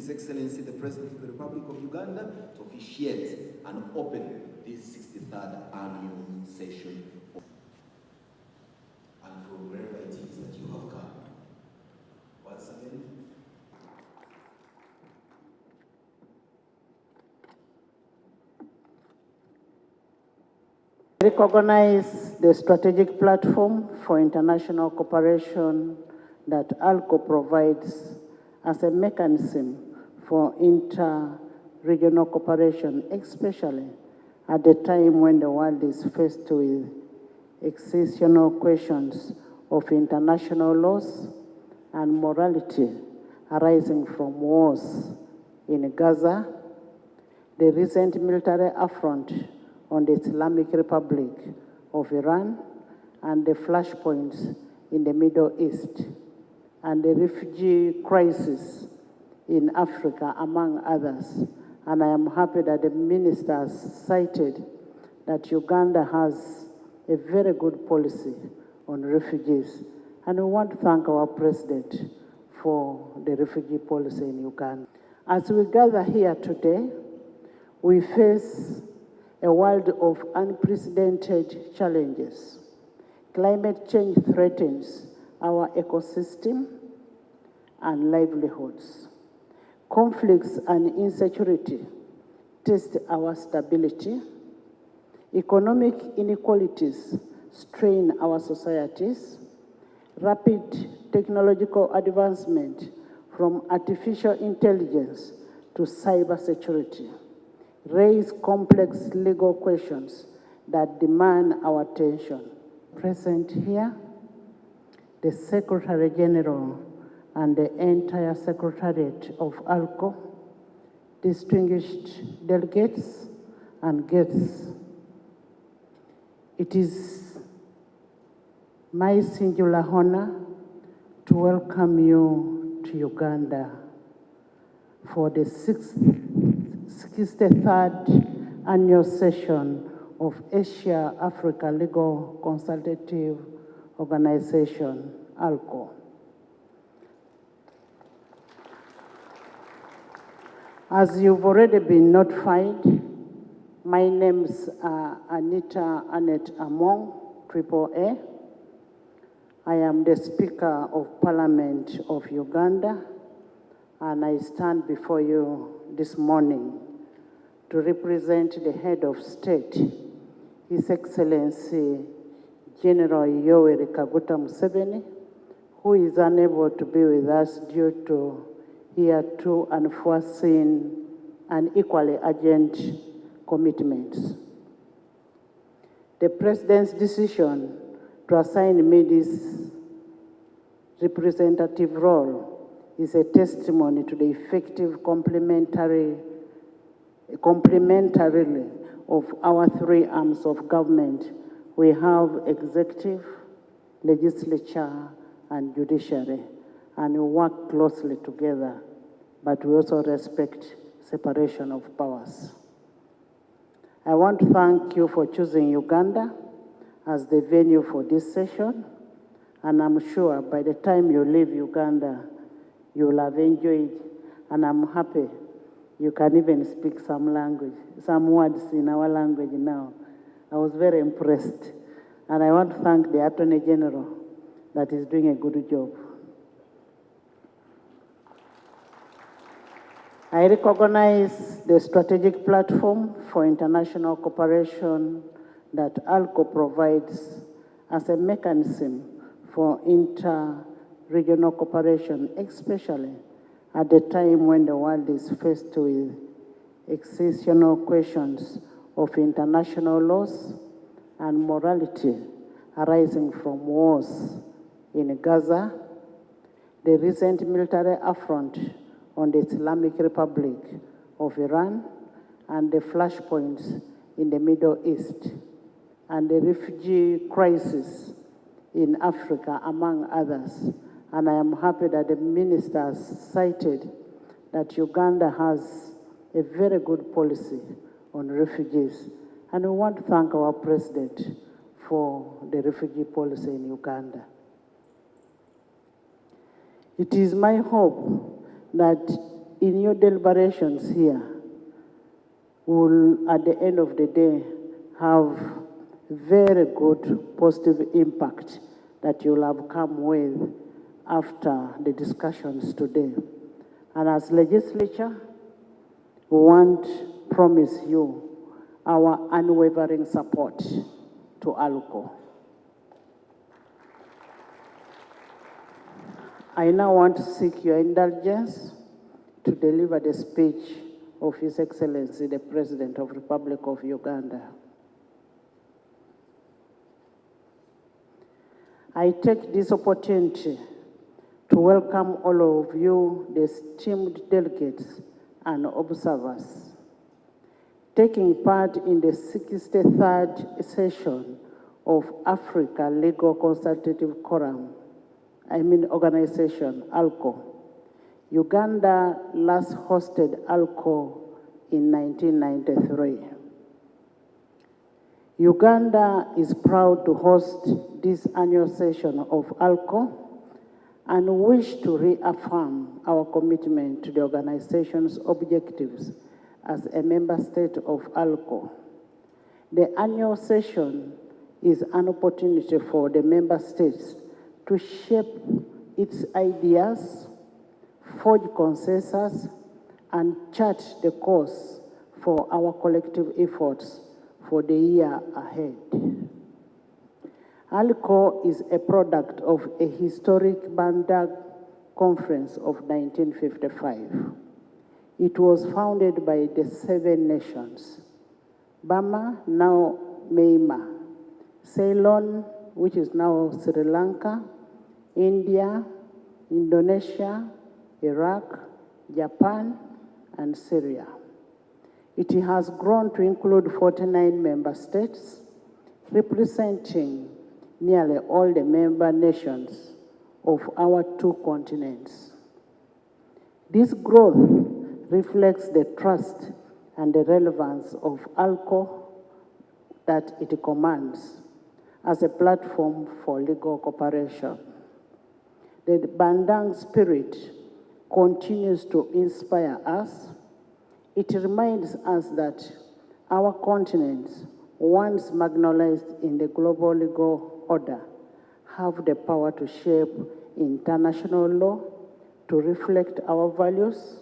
His Excellency the President of the Republic of Uganda to officiate and open this 63rd annual session. And from wherever it is that you have come, once again, I recognize the strategic platform for international cooperation that AALCO provides as a mechanism for inter-regional cooperation, especially at the time when the world is faced with exceptional questions of international laws and morality arising from wars in Gaza, the recent military affront on the Islamic Republic of Iran, and the flashpoints in the Middle East, and the refugee crisis in Africa, among others. And I am happy that the ministers cited that Uganda has a very good policy on refugees. And we want to thank our president for the refugee policy in Uganda. As we gather here today, we face a world of unprecedented challenges. Climate change threatens our ecosystem and livelihoods. Conflicts and insecurity test our stability. Economic inequalities strain our societies. Rapid technological advancement, from artificial intelligence to cybersecurity, raise complex legal questions that demand our attention. Present here, the Secretary General and the entire Secretariat of AALCO, distinguished delegates and guests. It is my singular honor to welcome you to Uganda for the 63rd annual session of Asia-Africa Legal Consultative Organization, AALCO. As you've already been notified, my name's Anita Annette Among, AAA. I am the Speaker of Parliament of Uganda, and I stand before you this morning to represent the head of state, His Excellency General Yoweri Kaguta Museveni, who is unable to be with us due to hitherto unforeseen and equally urgent commitments. The President's decision to assign me this representative role is a testimony to the effective complementarily of our three arms of government. We have executive, legislature, and judiciary, and we work closely together, but we also respect separation of powers. I want to thank you for choosing Uganda as the venue for this session, and I'm sure by the time you leave Uganda, you'll have enjoyed, and I'm happy you can even speak some language, some words in our language now. I was very impressed, and I want to thank the Attorney General that is doing a good job. I recognize the strategic platform for international cooperation that AALCO provides as a mechanism for inter-regional cooperation, especially at the time when the world is faced with exceptional questions of international laws and morality arising from wars in Gaza, the recent military affront on the Islamic Republic of Iran, and the flashpoints in the Middle East, and the refugee crisis in Africa, among others. And I am happy that the ministers cited that Uganda has a very good policy on refugees. And we want to thank our president for the refugee policy in Uganda. It is my hope that in your deliberations here, will, at the end of the day, have very good positive impact that you'll have come with after the discussions today. And as legislature, we want to promise you our unwavering support to AALCO. I now want to seek your indulgence to deliver the speech of His Excellency, the President of the Republic of Uganda. I take this opportunity to welcome all of you, the esteemed delegates and observers, taking part in the 63rd session of Africa Legal Consultative Organization, AALCO. Uganda last hosted AALCO in 1993. Uganda is proud to host this annual session of AALCO and wish to reaffirm our commitment to the organization's objectives as a member state of AALCO. The annual session is an opportunity for the member states to shape its ideas, forge consensus, and chart the course for our collective efforts for the year ahead. AALCO is a product of a historic Bandar Conference of 1955. It was founded by the 7 nations: Burma, now Myanmar; Ceylon, which is now Sri Lanka; India; Indonesia; Iraq; Japan; and Syria. It has grown to include 49 member states, representing nearly all the member nations of our 2 continents. This growth reflects the trust and the relevance of AALCO that it commands as a platform for legal cooperation. The Bandang spirit continues to inspire us. It reminds us that our continents, once marginalized in the global legal order, have the power to shape international law to reflect our values,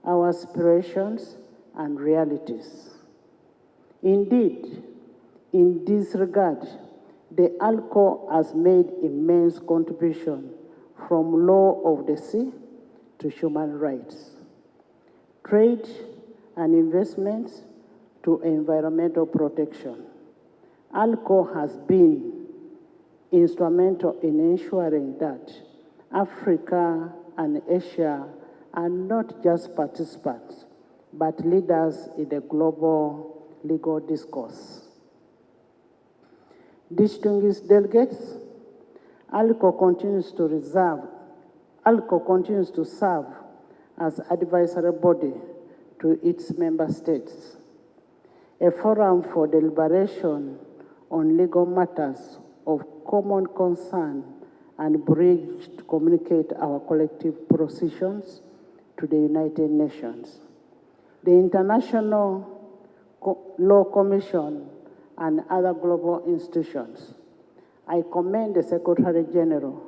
our aspirations, and realities. Indeed, in this regard, the AALCO has made immense contribution from law of the sea to human rights, trade and investments to environmental protection. AALCO has been instrumental in ensuring that Africa and Asia are not just participants, but leaders in the global legal discourse. Distinguished delegates, AALCO continues to serve as advisory body to its member states, a forum for deliberation on legal matters of common concern and bridge to communicate our collective positions to the United Nations, the International Law Commission, and other global institutions. I commend the Secretary General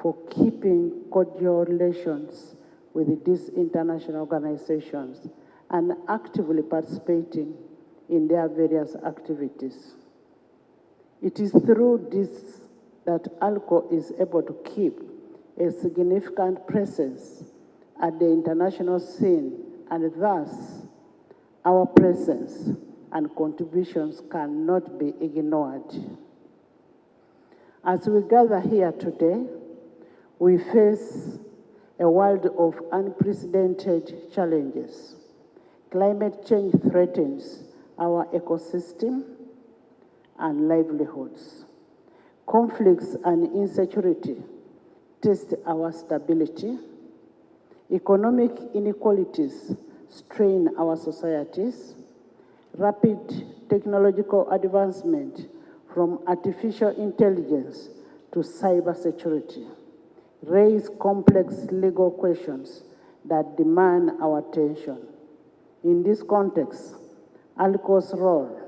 for keeping cordial relations with these international organizations and actively participating in their various activities. It is through this that AALCO is able to keep a significant presence at the international scene, and thus our presence and contributions cannot be ignored. As we gather here today, we face a world of unprecedented challenges. Climate change threatens our ecosystem and livelihoods. Conflicts and insecurity test our stability. Economic inequalities strain our societies. Rapid technological advancement, from artificial intelligence to cybersecurity, raise complex legal questions that demand our attention. In this context, AALCO's role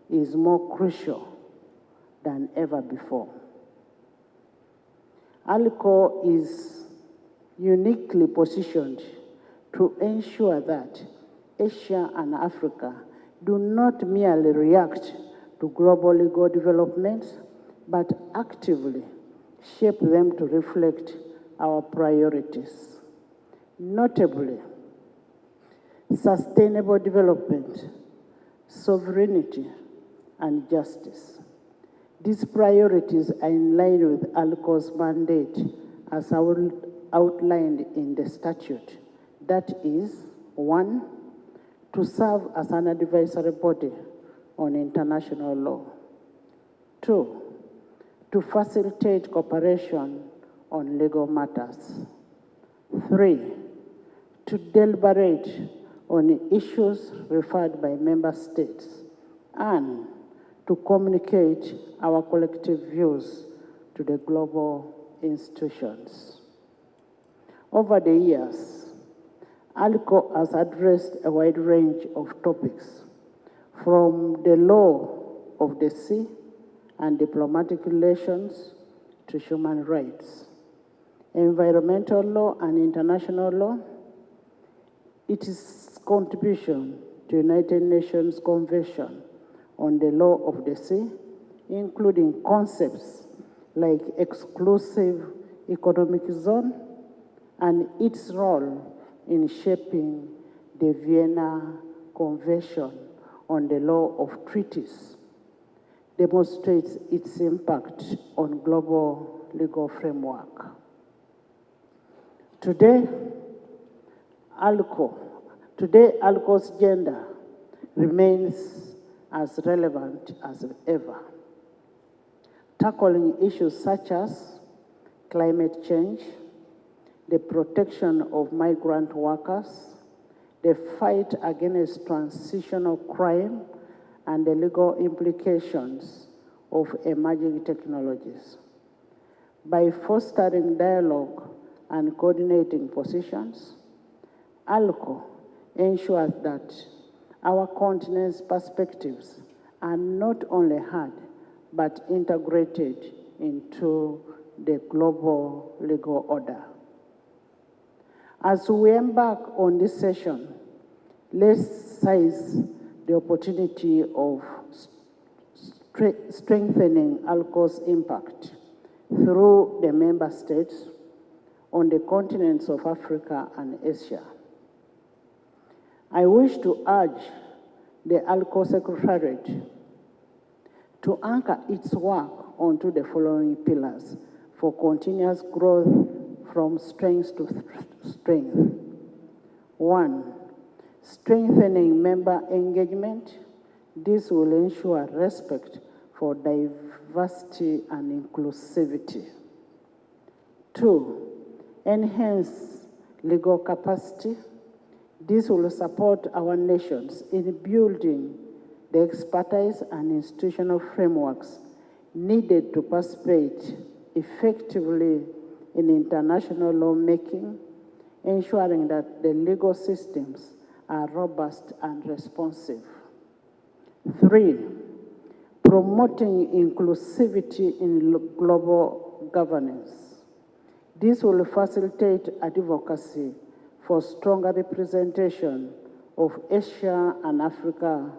is more crucial than ever before. AALCO is uniquely positioned to ensure that Asia and Africa do not merely react to global legal developments, but actively shape them to reflect our priorities. Notably, sustainable development, sovereignty, and justice. These priorities are in line with AALCO's mandate as outlined in the statute. That is, 1, to serve as an advisory body on international law. 2, to facilitate cooperation on legal matters. 3, to deliberate on issues referred by member states, and to communicate our collective views to the global institutions. Over the years, AALCO has addressed a wide range of topics, from the law of the sea and diplomatic relations to human rights, environmental law and international law. Its contribution to United Nations Convention on the Law of the Sea, including concepts like exclusive economic zone, and its role in shaping the Vienna Convention on the Law of Treaties, demonstrates its impact on global legal framework. Today, AALCO's agenda remains as relevant as ever, tackling issues such as climate change, the protection of migrant workers, the fight against transitional crime, and the legal implications of emerging technologies. By fostering dialogue and coordinating positions, AALCO ensures that our continent's perspectives are not only heard, but integrated into the global legal order. As we embark on this session, let's seize the opportunity of strengthening AALCO's impact through the member states on the continents of Africa and Asia. I wish to urge the AALCO Secretariat to anchor its work onto the following pillars for continuous growth from strength to strength. 1, strengthening member engagement. This will ensure respect for diversity and inclusivity. 2, enhance legal capacity. This will support our nations in building the expertise and institutional frameworks needed to participate effectively in international lawmaking, ensuring that the legal systems are robust and responsive. 3, promoting inclusivity in global governance. This will facilitate advocacy for stronger representation of Asia and Africa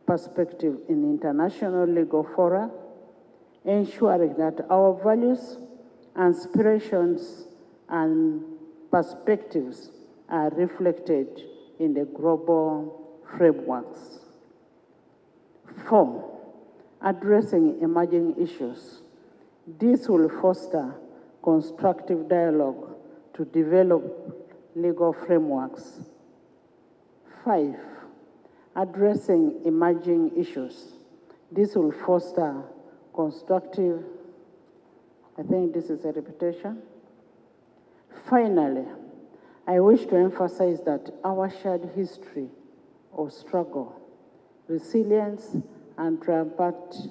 perspective in international legal fora, ensuring that our values, aspirations, and perspectives are reflected in the global frameworks. 4, addressing emerging issues. This will foster constructive dialogue to develop legal frameworks. 5, addressing emerging issues. This will foster constructive, I think this is a repetition. Finally, I wish to emphasize that our shared history of struggle, resilience, and triumphance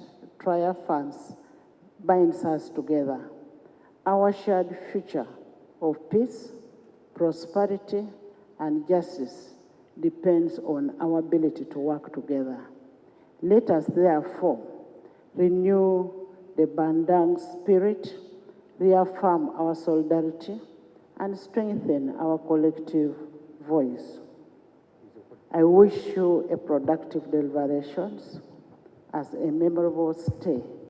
binds us together. Our shared future of peace, prosperity, and justice depends on our ability to work together. Let us therefore renew the Bandang spirit, reaffirm our solidarity, and strengthen our collective voice. I wish you a productive deliberations as a memorable stay